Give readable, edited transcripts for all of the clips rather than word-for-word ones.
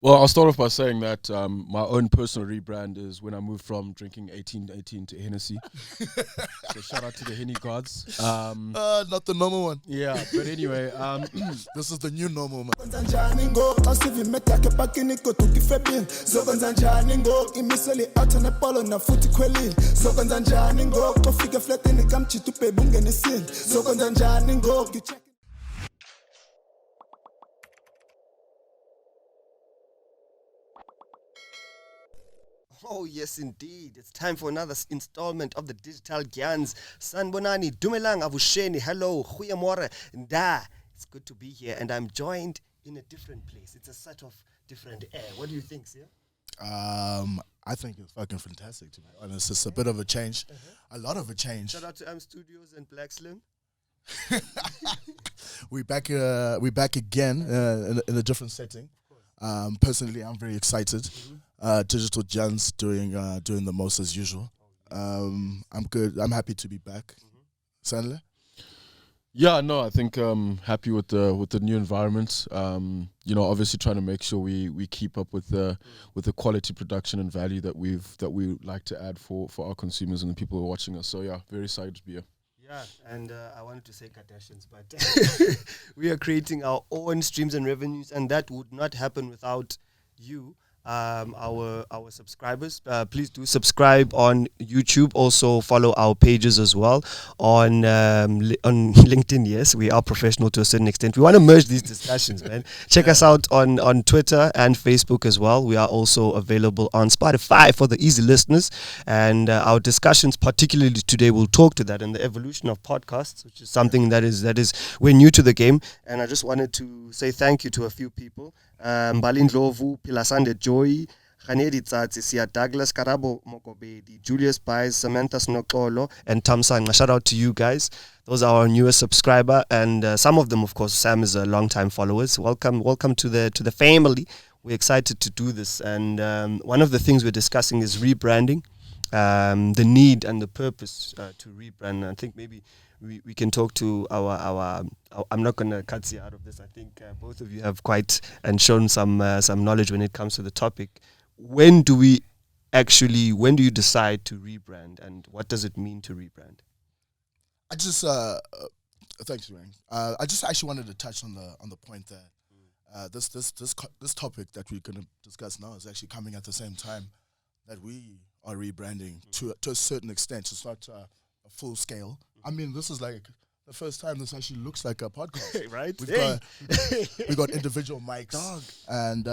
Well, I'll start off by saying that my own personal rebrand is when I moved from drinking 1818 to Hennessy. So shout out to the Henny gods. Not the normal one. Yeah, but anyway, This is the new normal, man. Oh, yes, indeed. It's time for another installment of the Digital Dyans. Sanbonani, Dumelang, Avusheni, hello, Goeiemorgen, Da. It's good to be here, and I'm joined in a different place. It's a sort of different air. What do you think, Sia? I think it's fucking fantastic, to be honest. It's a bit of a change. A lot of a change. Shout out to Studios and Black Slim. We're back again in a different setting. Personally, I'm very excited. Digital Dyans doing the most as usual. I'm good. I'm happy to be back. Sanele? yeah, no, I think happy with the new environment. Obviously trying to make sure we keep up with the quality production and value that we like to add for our consumers and the people who are watching us. So yeah, very excited to be here. Yeah, and I wanted to say Kardashians, but we are creating our own streams and revenues, and that would not happen without you, our subscribers. Please do subscribe on YouTube. Also follow our pages as well on LinkedIn. Yes, we are professional to a certain extent. We want to merge these discussions, man. Check us out on Twitter and Facebook as well. We are also available on Spotify for the easy listeners. And our discussions, particularly today, will talk to that and the evolution of podcasts, which is something that is we're new to the game. And I just wanted to say thank you to a few people. Balin Dlovu, Pilasande Joy, Khanedi Tsatsi, Sia Douglas, Karabo Mokobedi, Julius Pies, Samantha Snokolo, and Tamsan. Shout out to you guys. Those are our newest subscriber, and some of them, of course, Sam is a long-time followers. Welcome to the family. We're excited to do this, and one of the things we're discussing is rebranding, the need and the purpose to rebrand. I think maybe we can talk to our I'm not going to cut you out of this. I think both of you have quite and shown some knowledge when it comes to the topic. When do you decide to rebrand, and what does it mean to rebrand? I just thanks, Rang. I just actually wanted to touch on the point that this topic that we're going to discuss now is actually coming at the same time that we are rebranding to a certain extent. It's not a full scale. I mean, this is like the first time this actually looks like a podcast, right? We got individual mics, and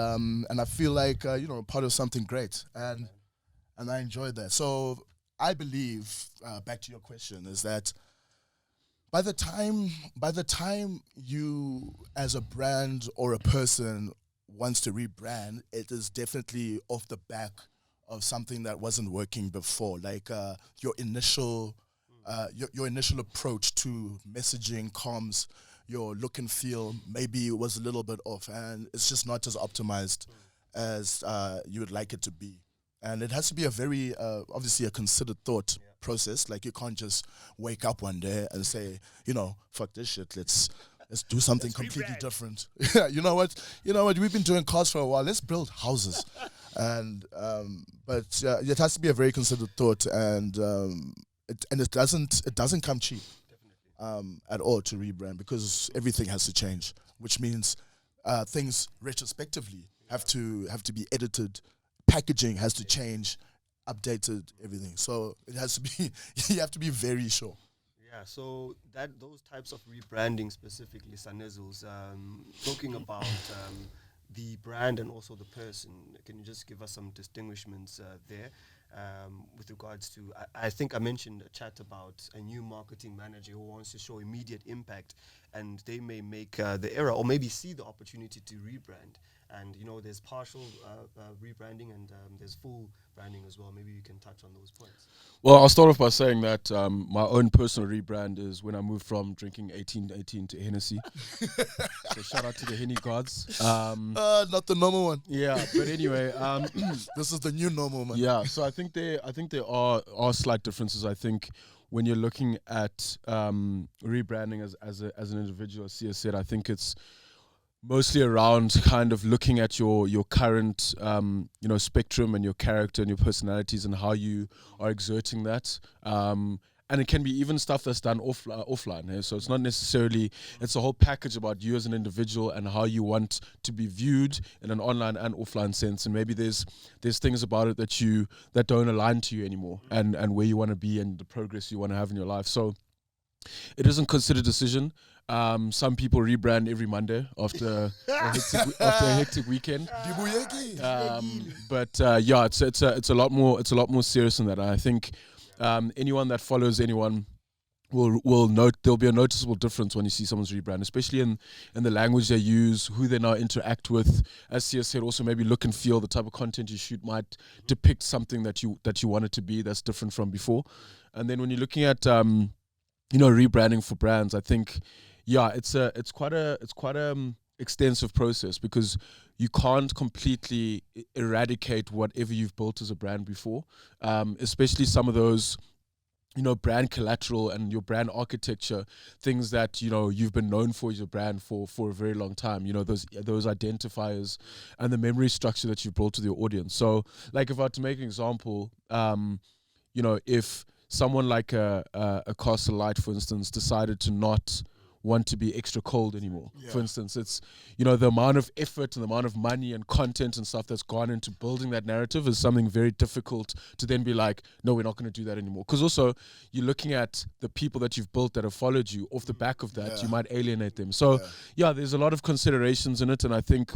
I feel like part of something great, and I enjoyed that. So I believe, back to your question, is that by the time you as a brand or a person wants to rebrand, it is definitely off the back of something that wasn't working before, like your initial approach to messaging, comms, your look and feel maybe it was a little bit off, and it's just not as optimized as you would like it to be. And it has to be a very obviously a considered thought process. Like, you can't just wake up one day and say, fuck this shit, let's do something completely different. you know what we've been doing cars for a while, let's build houses. And but it has to be a very considered thought, and it doesn't come cheap at all to rebrand, because everything has to change, which means things retrospectively have to be edited, packaging has to change, updated, everything. So it has to be you have to be very sure. Yeah, so those types of rebranding specifically, Sanezos, talking about the brand and also the person. Can you just give us some distinguishments there with regards to, I think I mentioned a chat about a new marketing manager who wants to show immediate impact, and they may make the error or maybe see the opportunity to rebrand. And, there's partial rebranding and there's full branding as well. Maybe you can touch on those points. Well, I'll start off by saying that my own personal rebrand is when I moved from drinking 1818 to Hennessy. So shout out to the Henny gods. Not the normal one. Yeah, but anyway, this is the new normal, man. Yeah, so I think there are slight differences. I think when you're looking at rebranding as an individual, as Sia said, I think it's mostly around kind of looking at your current spectrum and your character and your personalities and how you are exerting that. And it can be even stuff that's done offline. So it's not necessarily, it's a whole package about you as an individual and how you want to be viewed in an online and offline sense. And maybe there's things about it that don't align to you anymore, and where you want to be and the progress you want to have in your life. So it isn't considered a decision. Some people rebrand every Monday after a hectic weekend. But it's a lot more serious than that. I think anyone that follows anyone will note there'll be a noticeable difference when you see someone's rebrand, especially in the language they use, who they now interact with. As Siya said, also maybe look and feel. The type of content you shoot might depict something that you want it to be that's different from before. And then when you're looking at rebranding for brands, I think it's quite a extensive process, because you can't completely eradicate whatever you've built as a brand before, especially some of those brand collateral and your brand architecture, things that you've been known for as your brand for a very long time, those identifiers and the memory structure that you've built with your audience. So like, if I were to make an example, if someone like a Castle Light, for instance, decided to not want to be extra cold anymore. Yeah. For instance, it's the amount of effort and the amount of money and content and stuff that's gone into building that narrative is something very difficult to then be like, no, we're not going to do that anymore. Because also you're looking at the people that you've built that have followed you. Off the back of that, you might alienate them. So there's a lot of considerations in it, and I think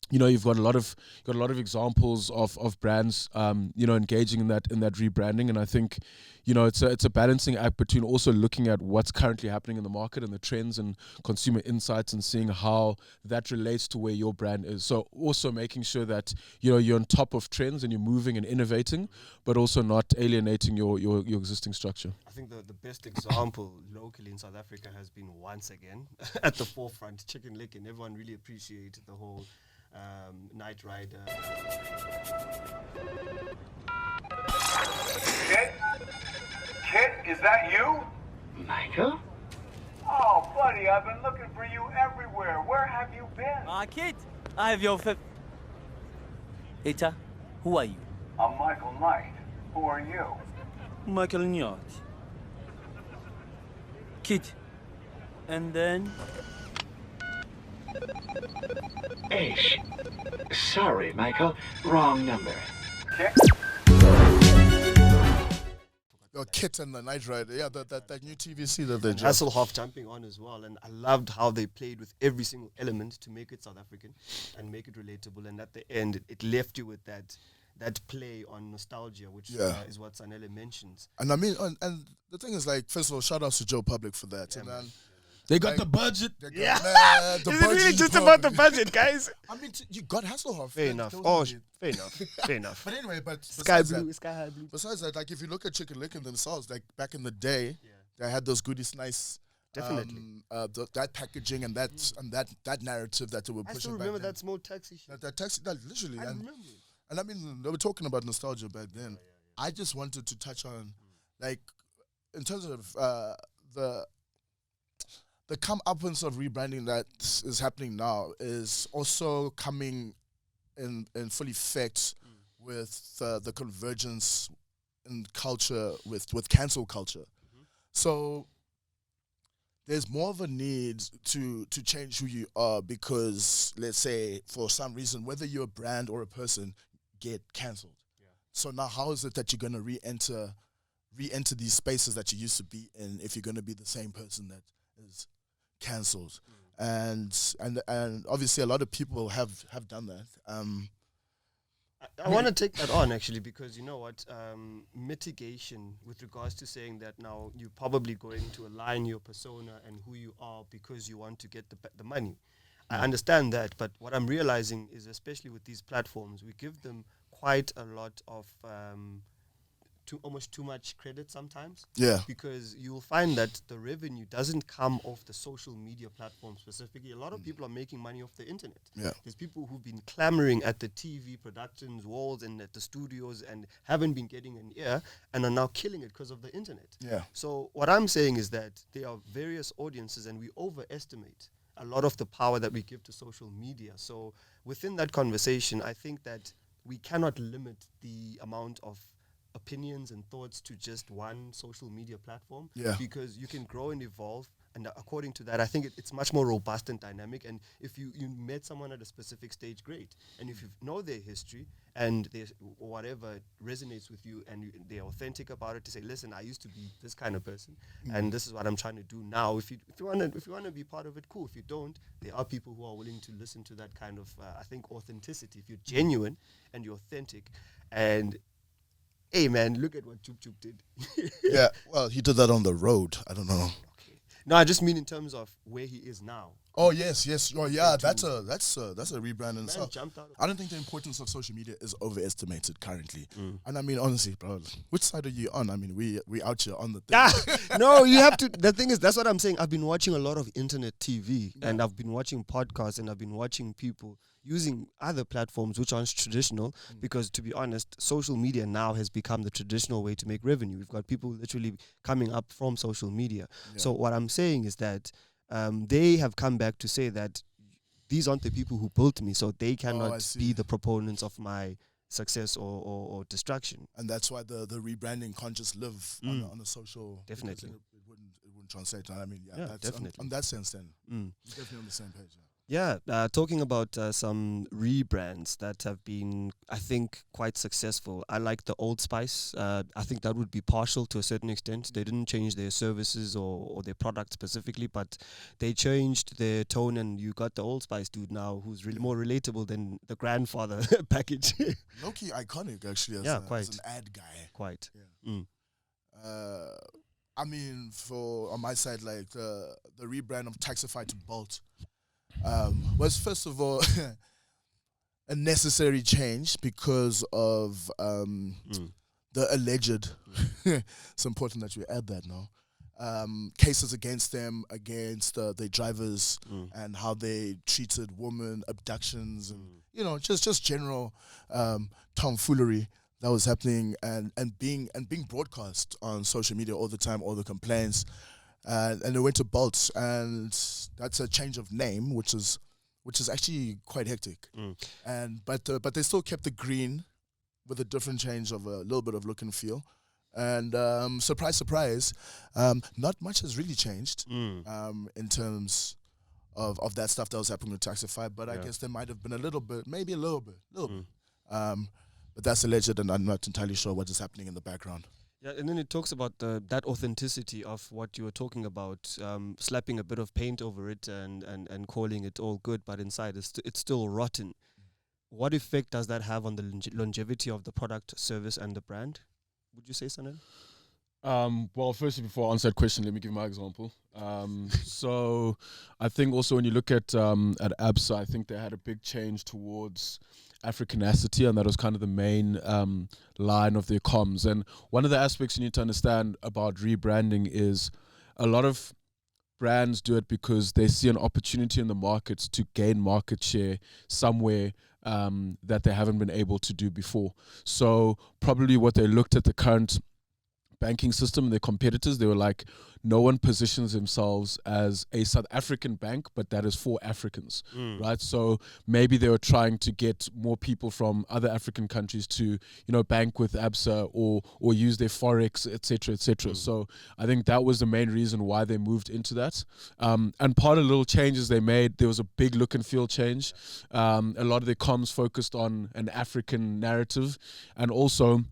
you've got a lot of examples of brands engaging in that rebranding. And I think it's a balancing act between also looking at what's currently happening in the market and the trends and consumer insights, and seeing how that relates to where your brand is. So also making sure that you're on top of trends and you're moving and innovating, but also not alienating your existing structure. I think the best example locally in South Africa has been, once again, at the forefront, Chicken Lick, and everyone really appreciated the whole Night Rider. Kit, is that you? Michael? Oh, buddy, I've been looking for you everywhere. Where have you been? Kit, I have your Eta, who are you? I'm Michael Knight. Who are you? Michael Knight. Kit, and then... Ish. Sorry, Michael. Wrong number. Kit? Kit and the Night Rider. Yeah, that new TVC that they just... Hasselhoff jumping on as well. And I loved how they played with every single element to make it South African and make it relatable. And at the end, it left you with that play on nostalgia, which is what Sanele mentions. And I mean, and the thing is, like, first of all, shout out to Joe Public for that. Yeah, and then they got the budget. The is it really just about the budget, guys? I mean, you got Hasselhoff. Fair enough. Fair enough. But anyway, Sky Blue. Besides that, like, if you look at Chicken Lick themselves, like back in the day, they had those goodies, nice. Definitely. That packaging and that narrative that they were pushing. I still remember that small taxi shit. That taxi, literally. I remember. And I mean, they were talking about nostalgia back then. I just wanted to touch on, like, in terms of the come-uppance of rebranding that is happening now is also coming in full effect with the convergence in culture with cancel culture. So there's more of a need to change who you are, because, let's say, for some reason, whether you're a brand or a person, get cancelled. So now how is it that you're going to re-enter these spaces that you used to be in if you're going to be the same person that is cancelled? And obviously a lot of people have done that. I want to take that on, actually, because you know what, mitigation with regards to saying that now you're probably going to align your persona and who you are because you want to get the money. I understand that, but what I'm realizing is, especially with these platforms, we give them quite a lot of almost too much credit sometimes. Yeah. Because you'll find that the revenue doesn't come off the social media platform specifically. A lot of people are making money off the internet. Yeah. There's people who've been clamoring at the TV productions walls and at the studios and haven't been getting an ear and are now killing it because of the internet. Yeah. So what I'm saying is that there are various audiences, and we overestimate a lot of the power that we give to social media. So within that conversation, I think that we cannot limit the amount of opinions and thoughts to just one social media platform, because you can grow and evolve, and according to that, I think it's much more robust and dynamic. And if you met someone at a specific stage, great, and if you know their history and whatever resonates with you, and they're authentic about it, to say, listen, I used to be this kind of person, and this is what I'm trying to do now. If you want to be part of it, cool. If you don't, there are people who are willing to listen to that kind of I think authenticity. If you're genuine and you're authentic, and hey man, look at what Chup Chup did. Yeah, well, he did that on the road. I don't know. Okay. No, I just mean in terms of where he is now. Oh yes. Oh yeah, that's a rebrand in itself. Jumped out of I don't think the importance of social media is overestimated currently. And I mean, honestly, bro, which side are you on? I mean, we out here on the thing. No, you have to. The thing is, that's what I'm saying. I've been watching a lot of internet TV, and I've been watching podcasts, and I've been watching people using other platforms which aren't traditional, because to be honest, social media now has become the traditional way to make revenue. We've got people literally coming up from social media. So what I'm saying is that they have come back to say that these aren't the people who built me, so they cannot be the proponents of my success or destruction. And that's why the rebranding can't just live on a social. Definitely. It wouldn't translate. I mean, that's definitely. on that sense, then we're definitely on the same page. Yeah, talking about some rebrands that have been, I think, quite successful. I like the Old Spice. I think that would be partial to a certain extent. They didn't change their services or their product specifically, but they changed their tone, and you got the Old Spice dude now who's really more relatable than the grandfather package. Low-key iconic, actually, quite. as an ad guy. Quite. Yeah. I mean, on my side, like the rebrand of Taxify to Bolt was first of all a necessary change because of the alleged. It's important that you add that now. Cases against them, against their drivers, and how they treated women, abductions, and just general tomfoolery that was happening, and being broadcast on social media all the time, all the complaints. And they went to Bolt, and that's a change of name, which is actually quite hectic. But they still kept the green with a different change of a little bit of look and feel. And surprise, surprise, not much has really changed in terms of that stuff that was happening with Taxify. But I guess there might have been a little bit. But that's alleged, and I'm not entirely sure what is happening in the background. Yeah, and then it talks about that authenticity of what you were talking about, slapping a bit of paint over it and calling it all good, but inside it's still rotten. What effect does that have on the longevity of the product, service, and the brand? Would you say, Sanele? Well, firstly, before I answer that question, let me give my example. So I think also when you look at ABSA, I think they had a big change towards Africanacity, and that was kind of the main line of their comms. And one of the aspects you need to understand about rebranding is a lot of brands do it because they see an opportunity in the markets to gain market share somewhere that they haven't been able to do before. So probably what they looked at the current banking system and their competitors, they were like, no one positions themselves as a South African bank, but that is for Africans, right? So maybe they were trying to get more people from other African countries to, bank with ABSA or use their forex, etc., etc. So I think that was the main reason why they moved into that. And part of the little changes they made, there was a big look and feel change. A lot of their comms focused on an African narrative, and also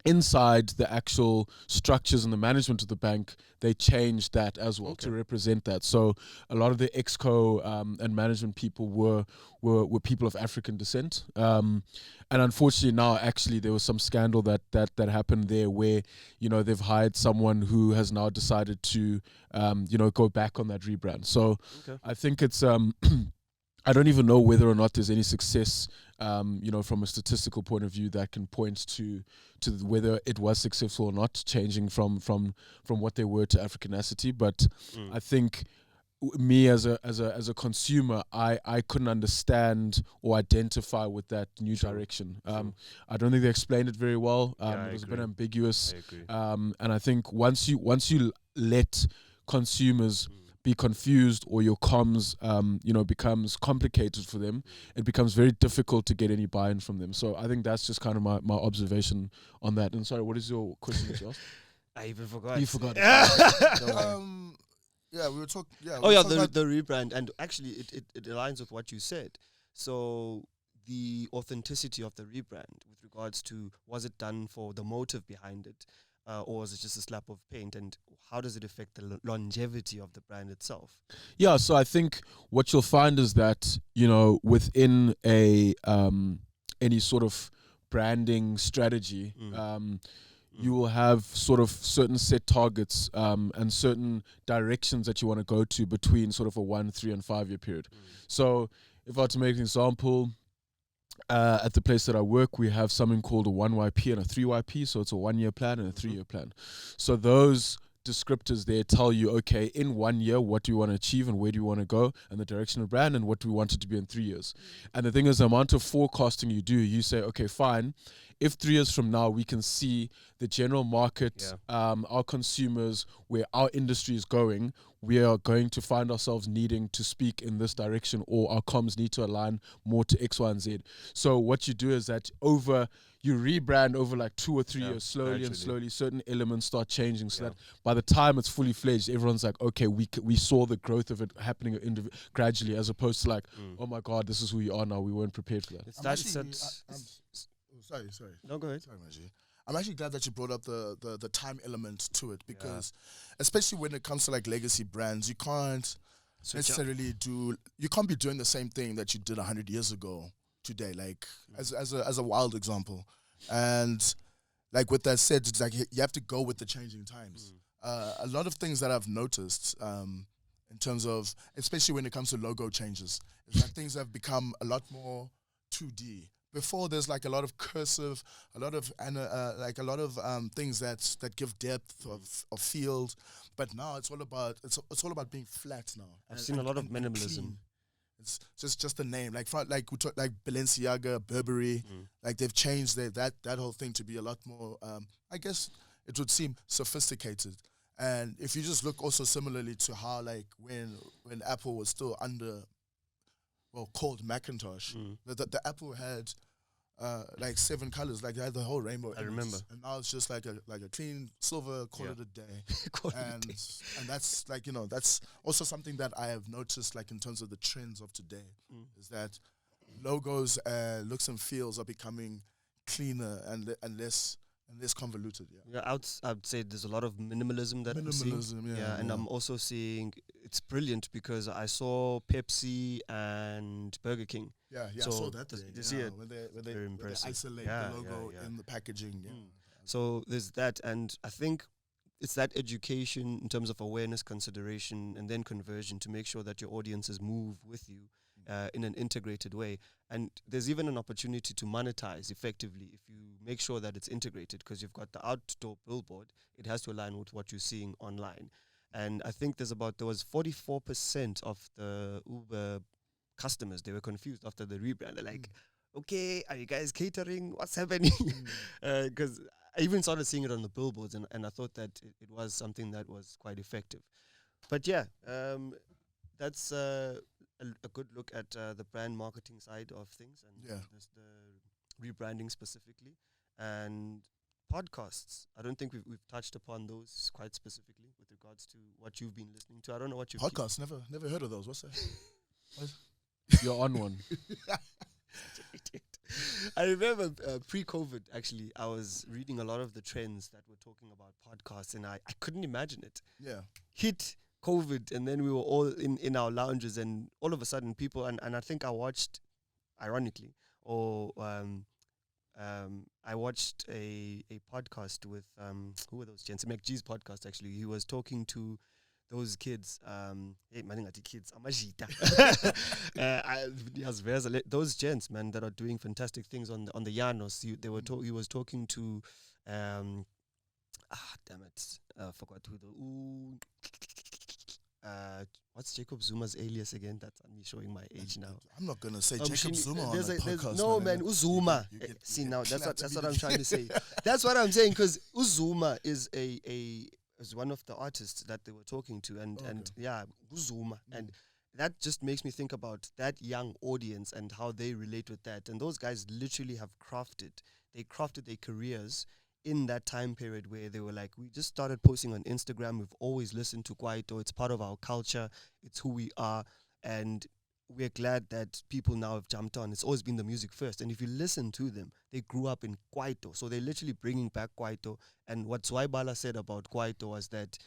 inside the actual structures and the management of the bank, they changed that as well to represent that. So a lot of the exco and management people were people of African descent. And unfortunately now actually there was some scandal that happened there where, they've hired someone who has now decided to, go back on that rebrand. So I think it's, I don't even know whether or not there's any success, from a statistical point of view that can point to whether it was successful or not, changing from what they were to Africanacity. But I think me as a consumer, I couldn't understand or identify with that new direction. I don't think they explained it very well. It was a bit ambiguous. And I think once you let consumers be confused or your comms, becomes complicated for them, it becomes very difficult to get any buy-in from them. So I think that's just kind of my observation on that. And sorry, what is your question that you asked? I even forgot. You forgot. Yeah, we were talking. Yeah. Oh yeah, the rebrand, and actually it aligns with what you said. So the authenticity of the rebrand, with regards to, was it done for the motive behind it, or was it just a slap of paint, and how does it affect the longevity of the brand itself? Yeah, so I think what you'll find is that, within a any sort of branding strategy, you will have sort of certain set targets and certain directions that you want to go to between sort of a 1, 3, and 5 year period. So if I were to make an example, at the place that I work, we have something called a 1YP and a 3YP. So it's a 1 year plan and a 3 year plan. So those descriptors there tell you, okay, in 1 year, what do you want to achieve and where do you want to go and the direction of brand, and what do we want it to be in 3 years. And the thing is, the amount of forecasting you do, you say, okay, fine. If 3 years from now we can see the general market, our consumers, where our industry is going, we are going to find ourselves needing to speak in this direction, or our comms need to align more to X, Y, and Z. So what you do is that you rebrand over like 2 or 3 years, slowly and slowly, certain elements start changing, so that by the time it's fully fledged, everyone's like, okay, we saw the growth of it happening gradually, as opposed to like, oh my God, this is who we are now. We weren't prepared for that. Sorry. No, go ahead. Sorry, Maji. I'm actually glad that you brought up the time element to it, because especially when it comes to like legacy brands, you can't necessarily you can't be doing the same thing that you did 100 years ago today, like as a wild example. And like with that said, it's like you have to go with the changing times. A lot of things that I've noticed in terms of, especially when it comes to logo changes, is that things have become a lot more 2D. Before, there's like a lot of cursive, a lot of things that give depth of field, but now it's all about being flat now. I've seen a lot of minimalism. Clean. It's just the name, like we talk like Balenciaga, Burberry, like they've changed that whole thing to be a lot more. I guess it would seem sophisticated. And if you just look also similarly to how like when Apple was still called Macintosh, the Apple had like 7 colors, like they had the whole rainbow. I remember. And now it's just like a clean silver, call it a day. And that's like, that's also something that I have noticed, like in terms of the trends of today, is that logos, looks and feels are becoming cleaner and less convoluted. I'd say there's a lot of minimalism that I'm seeing. And I'm also seeing, it's brilliant because I saw Pepsi and Burger King. So I saw that. You see it? When they isolate the logo in the packaging. So there's that, and I think it's that education in terms of awareness, consideration, and then conversion to make sure that your audiences move with you in an integrated way. And there's even an opportunity to monetize effectively if you make sure that it's integrated, because you've got the outdoor billboard, it has to align with what you're seeing online. And I think there was 44% of the Uber customers, they were confused after the rebrand. They're like, okay, are you guys catering? What's happening? Because I even started seeing it on the billboards, and I thought that it was something that was quite effective. But that's a good look at the brand marketing side of things, and the rebranding specifically. And podcasts, I don't think we've touched upon those quite specifically with regards to what you've been listening to. I don't know what you've... Podcasts, never heard of those. What's that? You're on one. I remember pre-COVID, actually, I was reading a lot of the trends that were talking about podcasts, and I couldn't imagine it. Hit COVID, and then we were all in our lounges, and all of a sudden people, and I think I watched, ironically, I watched a podcast with, who were those gents? McGee's podcast, actually. He was talking to those kids, kids, those gents, man, that are doing fantastic things on the Llanos. He was talking to, damn it, I forgot who what's Jacob Zuma's alias again? That's me showing my age now. I'm not gonna say Jacob Zuma on the podcast. No, man, Uzuma. See, now that's what I'm trying to say. That's what I'm saying, because Uzuma is a as one of the artists that they were talking to, and Okay. and yeah, Uzuma, and that just makes me think about that young audience and how they relate with that. And those guys literally have crafted their careers in that time period where they were like, we just started posting on Instagram. We've always listened to Kwaito. It's part of our culture. It's who we are. And we're glad that people now have jumped on. It's always been the music first. And if you listen to them, they grew up in Kwaito. So they're literally bringing back Kwaito. And what Zwaibala said about Kwaito was that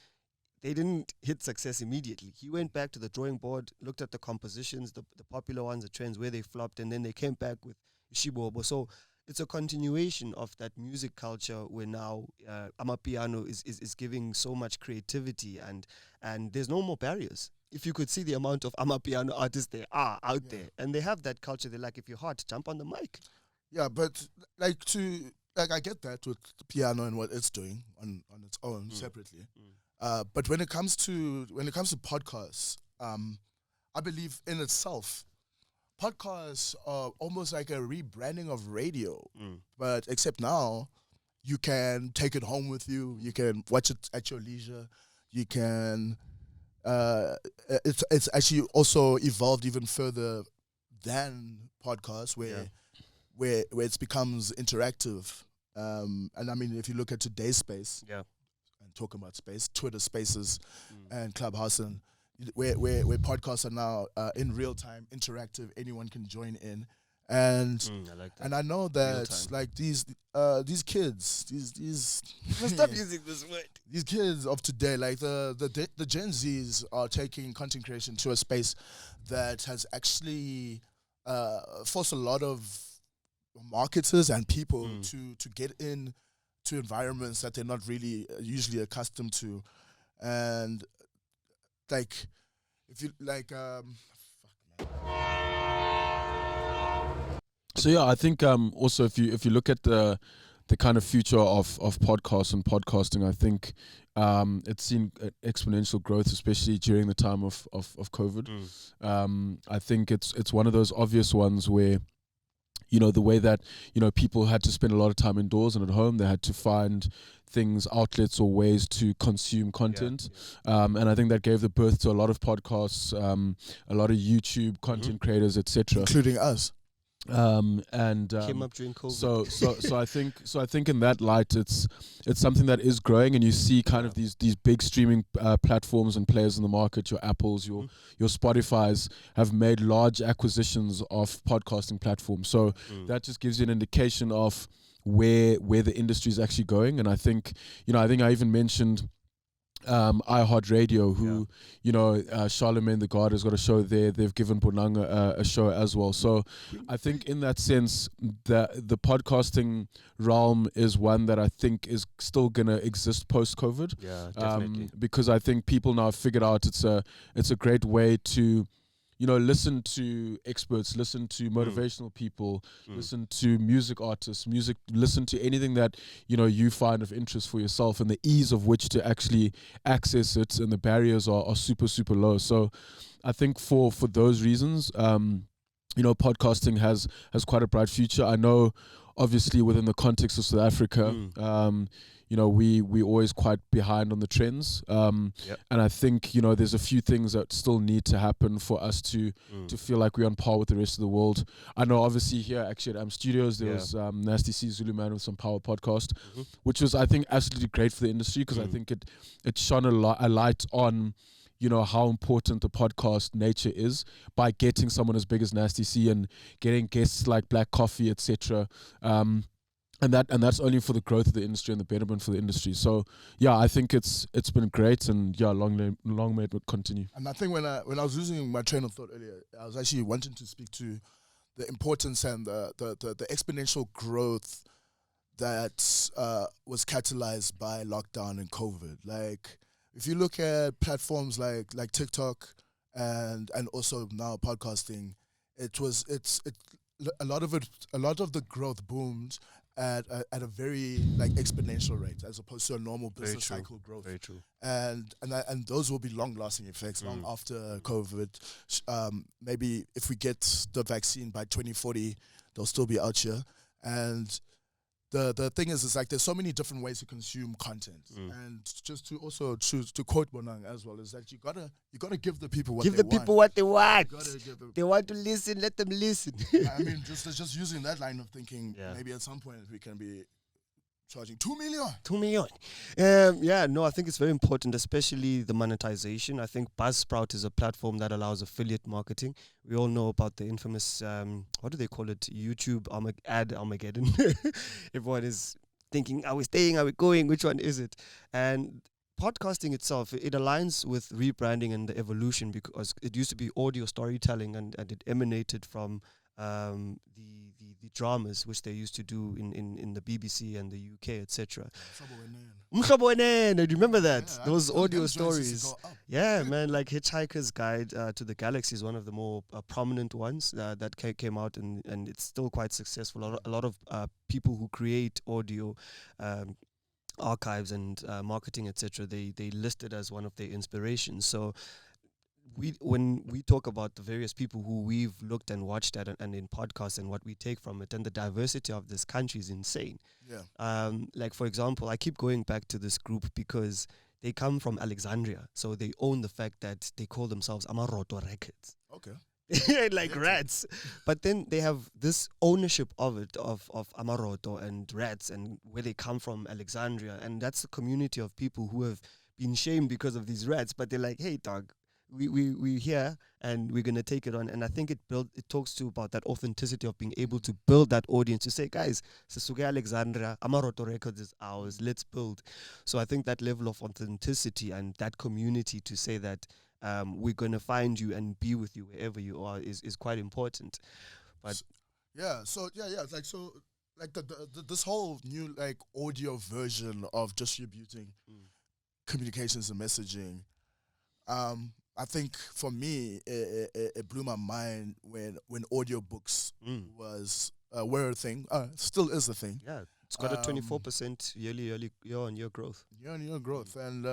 they didn't hit success immediately. He went back to the drawing board, looked at the compositions, the popular ones, the trends, where they flopped, and then they came back with Ishibobo. So it's a continuation of that music culture where now Amapiano is giving so much creativity, and there's no more barriers. If you could see the amount of Amapiano artists there are out there, and they have that culture, they're like, if you're hot, jump on the mic. Yeah, but I get that with the piano and what it's doing on its own separately. But when it comes to podcasts, I believe in itself, podcasts are almost like a rebranding of radio. But except now, you can take it home with you. You can watch it at your leisure. You can. It's actually also evolved even further than podcasts, where it becomes interactive. And I mean, if you look at today's space, and talking about space, Twitter Spaces and Clubhouse, and where podcasts are now in real time, interactive, anyone can join in, and I like that. and I know that like these kids, Stop using this word. these kids of today, like the Gen Zs, are taking content creation to a space that has actually forced a lot of marketers and people to get in to environments that they're not really usually accustomed to. And like, if you like So yeah, I think also if you look at the kind of future of podcasts and podcasting, I think it's seen exponential growth, especially during the time of COVID. I think it's one of those obvious ones where, you know, the way that, you know, people had to spend a lot of time indoors and at home, they had to find things, outlets or ways to consume content. And I think that gave the birth to a lot of podcasts, a lot of YouTube content creators, etc. including us. Came up during COVID. So I think in that light, it's something that is growing, and you see kind of these big streaming platforms and players in the market. Your Apples, your Spotify's have made large acquisitions of podcasting platforms. So that just gives you an indication of where the industry is actually going. And I think I even mentioned iHeartRadio, who, you know, Charlemagne the God has got a show there. They've given Bonanga a show as well. So I think in that sense, the podcasting realm is one that I think is still going to exist post-COVID. Yeah, definitely. Because I think people now have figured out it's a great way to, you know, listen to experts, listen to motivational people, listen to music artists, listen to anything that, you know, you find of interest for yourself, and the ease of which to actually access it, and the barriers are super, super low. So I think for those reasons, you know, podcasting has quite a bright future. I know, obviously, within the context of South Africa, you know, we always quite behind on the trends. And I think, you know, there's a few things that still need to happen for us to feel like we're on par with the rest of the world. I know, obviously, here actually at Studios, there was Nasty C Zulu Man with some Power podcast, which was, I think, absolutely great for the industry, because I think it shone a light on, you know, how important the podcast nature is by getting someone as big as Nasty C and getting guests like Black Coffee, etc. And that's only for the growth of the industry and the betterment for the industry. So yeah, I think it's been great, and yeah, long may it continue. And I think when I was losing my train of thought earlier, I was actually wanting to speak to the importance and the exponential growth that was catalyzed by lockdown and COVID. Like, if you look at platforms like TikTok and also now podcasting, a lot of the growth boomed at a very like exponential rate, as opposed to a normal business cycle growth. Very true. And those will be long-lasting effects long after COVID. Maybe if we get the vaccine by 2040, they'll still be out here. And the thing is like there's so many different ways to consume content, and just to also choose to quote Bonang as well is that you gotta give the people what Give they the want. people what they want. You gotta give them- They want to listen, let them listen. I mean, just using that line of thinking, maybe at some point we can be charging 2 million. 2 million. I think it's very important, especially the monetization. I think Buzzsprout is a platform that allows affiliate marketing. We all know about the infamous, what do they call it? YouTube ad Armageddon. Everyone is thinking, are we staying? Are we going? Which one is it? And podcasting itself, it aligns with rebranding and the evolution, because it used to be audio storytelling and it emanated from the dramas which they used to do in the BBC and the UK, etc. Umhlobo Wenene, do you remember that? Yeah, those audio them joints used to stories. go up. Yeah, man, like Hitchhiker's Guide to the Galaxy is one of the more prominent ones that came out, and it's still quite successful. A lot of people who create audio archives and marketing, etc., they list it as one of their inspirations. So when we talk about the various people who we've looked and watched at and in podcasts and what we take from it, and the diversity of this country is insane. Yeah. Like, for example, I keep going back to this group because they come from Alexandria, so they own the fact that they call themselves Amaroto Records. Okay. Like rats. But then they have this ownership of it, of Amaroto and rats, and where they come from, Alexandria. And that's a community of people who have been shamed because of these rats, but they're like, hey, dog, we here and we're gonna take it on. And I think it talks to about that authenticity of being able to build that audience to say, guys, Sasuke Alexandra, Amaroto Records is ours, let's build. So I think that level of authenticity and that community to say that we're gonna find you and be with you wherever you are is quite important. But this whole new like audio version of distributing communications and messaging, I think for me, it blew my mind when audiobooks were a thing. Still is a thing. Yeah, it's got a 24% year-on-year growth. Year-on-year growth, and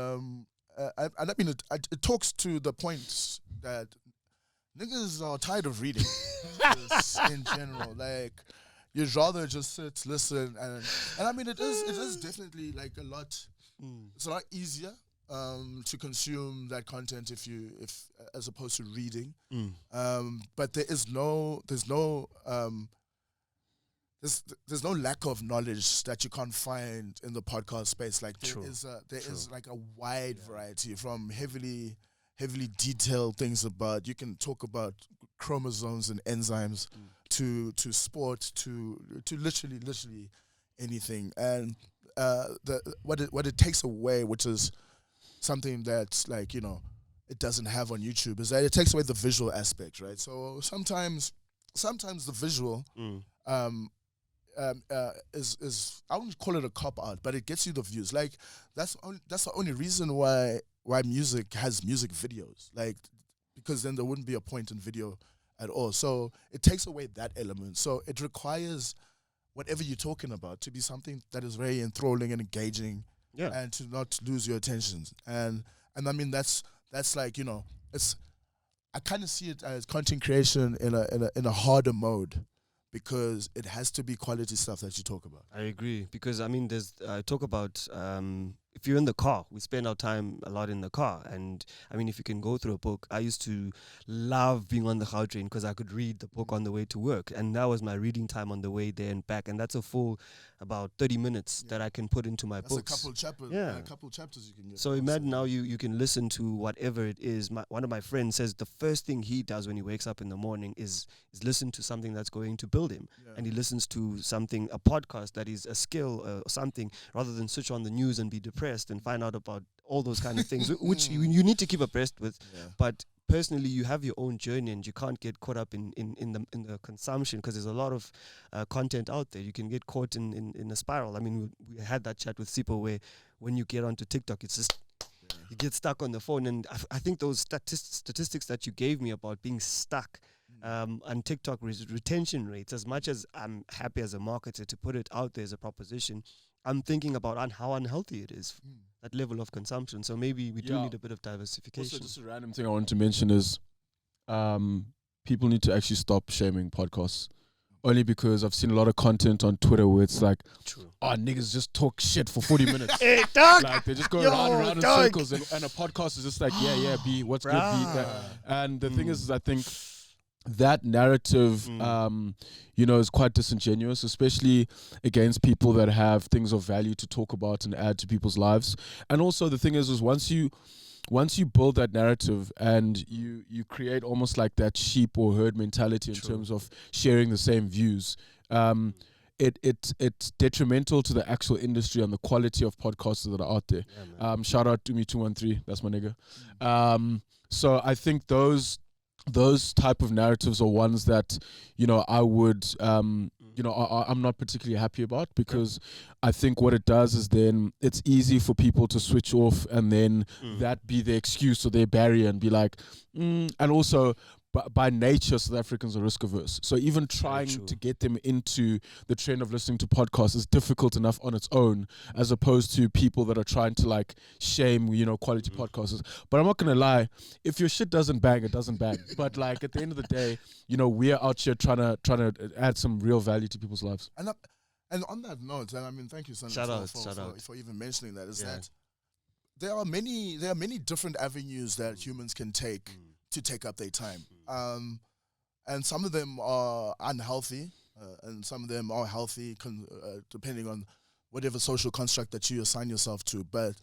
I mean it talks to the point that niggas are tired of reading. Just in general, like you'd rather just sit, listen, and I mean it is definitely like a lot. It's a lot easier to consume that content if as opposed to reading. But there's no lack of knowledge that you can't find in the podcast space. Like there is like a wide variety, from heavily detailed things about, you can talk about chromosomes and enzymes to sport to literally anything. And what it takes away, which is something that's like, it doesn't have on YouTube, is that it takes away the visual aspect, right? So sometimes the visual is I wouldn't call it a cop out, but it gets you the views. Like that's the only reason why music has music videos, like, because then there wouldn't be a point in video at all. So it takes away that element. So it requires whatever you're talking about to be something that is very enthralling and engaging, and to not lose your attention. And I mean that's like, it's, I kind of see it as content creation in a harder mode, because it has to be quality stuff that you talk about. I agree, because I mean, there's talk about if you're in the car, we spend our time a lot in the car, and I mean, if you can go through a book, I used to love being on the car train because I could read the book on the way to work, and that was my reading time on the way there and back, and that's a full about 30 minutes that I can put into my books. That's a couple chapters you can get. So imagine now you can listen to whatever it is. One of my friends says the first thing he does when he wakes up in the morning is listen to something that's going to build him, and he listens to a podcast that is a skill or something, rather than switch on the news and be depressed and find out about all those kind of things, which you need to keep abreast with. But personally, you have your own journey, and you can't get caught up in the consumption, because there's a lot of content out there. You can get caught in a spiral. I mean, we had that chat with Sipo where when you get onto TikTok, it's just you get stuck on the phone. And I think those statistics that you gave me about being stuck on TikTok retention rates, as much as I'm happy as a marketer to put it out there as a proposition, I'm thinking about how unhealthy it is, that level of consumption. So maybe we do need a bit of diversification. Also, just a random thing I wanted to mention is people need to actually stop shaming podcasts. only because I've seen a lot of content on Twitter where it's like, True. oh, niggas just talk shit for 40 minutes. Hey, dog. Like they just go Yo, round and round in dog. circles, and a podcast is just like, yeah, B, what's good, B. And the thing is, I think that narrative, you know, is quite disingenuous, especially against people that have things of value to talk about and add to people's lives. And also the thing is once you build that narrative and you create almost like that sheep or herd mentality in terms of sharing the same views, it's detrimental to the actual industry and the quality of podcasters that are out there. Shout out to me 213, that's my nigga. So I think those type of narratives are ones that, you know, I would you know, I'm not particularly happy about, because I think what it does is then it's easy for people to switch off and then that be their excuse or their barrier and be like, and also by nature, South Africans are risk averse. So even trying to get them into the trend of listening to podcasts is difficult enough on its own, as opposed to people that are trying to like shame, you know, quality podcasters. But I'm not going to lie, if your shit doesn't bang, it doesn't bang. But like at the end of the day, you know, we're out here trying to add some real value to people's lives. And on that note, and I mean, thank you, Sanele, for even mentioning that, is that there are many different avenues that humans can take to take up their time. And some of them are unhealthy, and some of them are healthy, depending on whatever social construct that you assign yourself to. But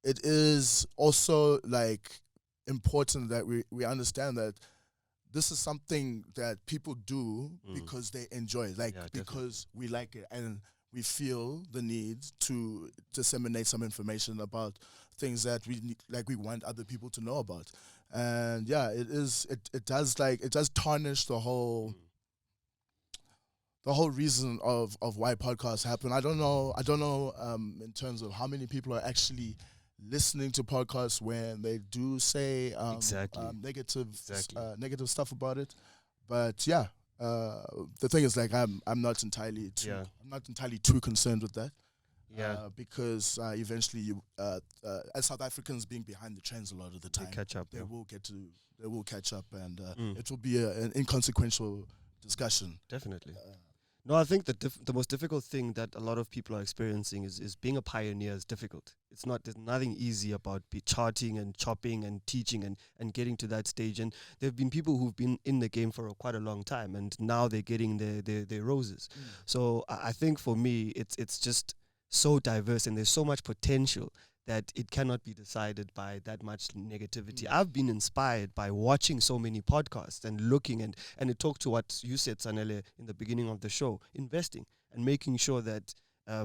it is also like important that we understand that this is something that people do because they enjoy it, like because we like it and we feel the need to disseminate some information about things that we want other people to know about. And yeah, it does tarnish the whole reason of why podcasts happen. I don't know in terms of how many people are actually listening to podcasts when they do say negative stuff about it. But yeah, the thing is, like, I'm not entirely too concerned with that. Because eventually you, as South Africans being behind the trends a lot of the time, they will catch up, and it will be an inconsequential discussion. Definitely. No, I think the most difficult thing that a lot of people are experiencing is being a pioneer is difficult. There's nothing easy about charting and chopping and teaching and getting to that stage. And there have been people who've been in the game for quite a long time, and now they're getting their roses. So I think for me, it's just so diverse, and there's so much potential that it cannot be decided by that much negativity. I've been inspired by watching so many podcasts and looking, and it talked to what you said, Sanele, in the beginning of the show, investing and making sure that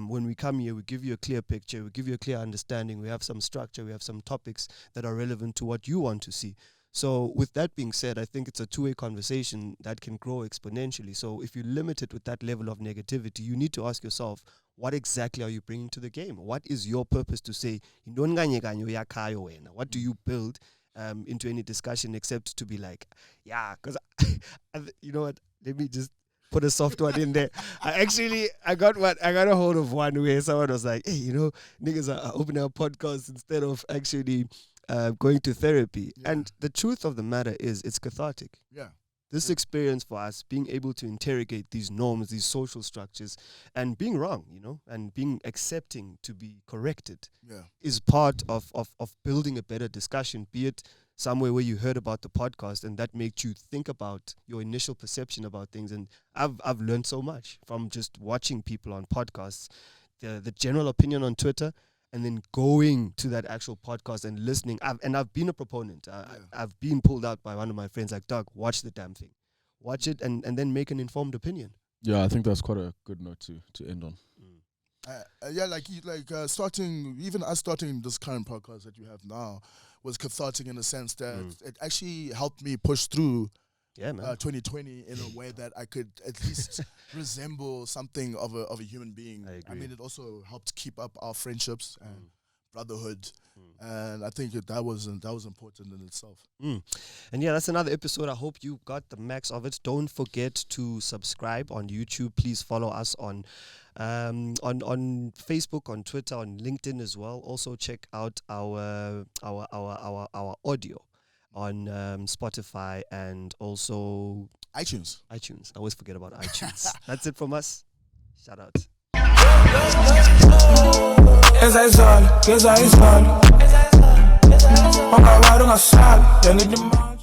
when we come here, we give you a clear picture, we give you a clear understanding, we have some structure, we have some topics that are relevant to what you want to see. So with that being said, I think it's a two-way conversation that can grow exponentially. So if you limit it with that level of negativity, you need to ask yourself, what exactly are you bringing to the game? What is your purpose to say? What do you build into any discussion except to be like, yeah, because you know what? Let me just put a soft one in there. I got a hold of one where someone was like, hey, you know, niggas are opening up podcasts instead of actually going to therapy. And the truth of the matter is, it's cathartic. Yeah. This experience for us, being able to interrogate these norms, these social structures, and being wrong, you know, and being accepting to be corrected, is part of building a better discussion, be it somewhere where you heard about the podcast and that made you think about your initial perception about things. And I've learned so much from just watching people on podcasts, the general opinion on Twitter, and then going to that actual podcast and listening. I've been a proponent. I've been pulled out by one of my friends, like, Doug, watch the damn thing. Watch it and then make an informed opinion. Yeah, I think that's quite a good note to end on. Starting this current podcast that you have now was cathartic in the sense that it actually helped me push through 2020 in a way that I could at least resemble something of a human being. I mean, it also helped keep up our friendships and brotherhood, and I think that was important in itself. And yeah, that's another episode. I hope you got the max of it. Don't forget to subscribe on YouTube. Please follow us on Facebook, on Twitter, on LinkedIn as well. Also check out our audio on Spotify and also iTunes. iTunes. I always forget about iTunes. That's it from us. Shout out. Esa é solo, que esa é solo. Vamos acabar uma sala, já nem demais.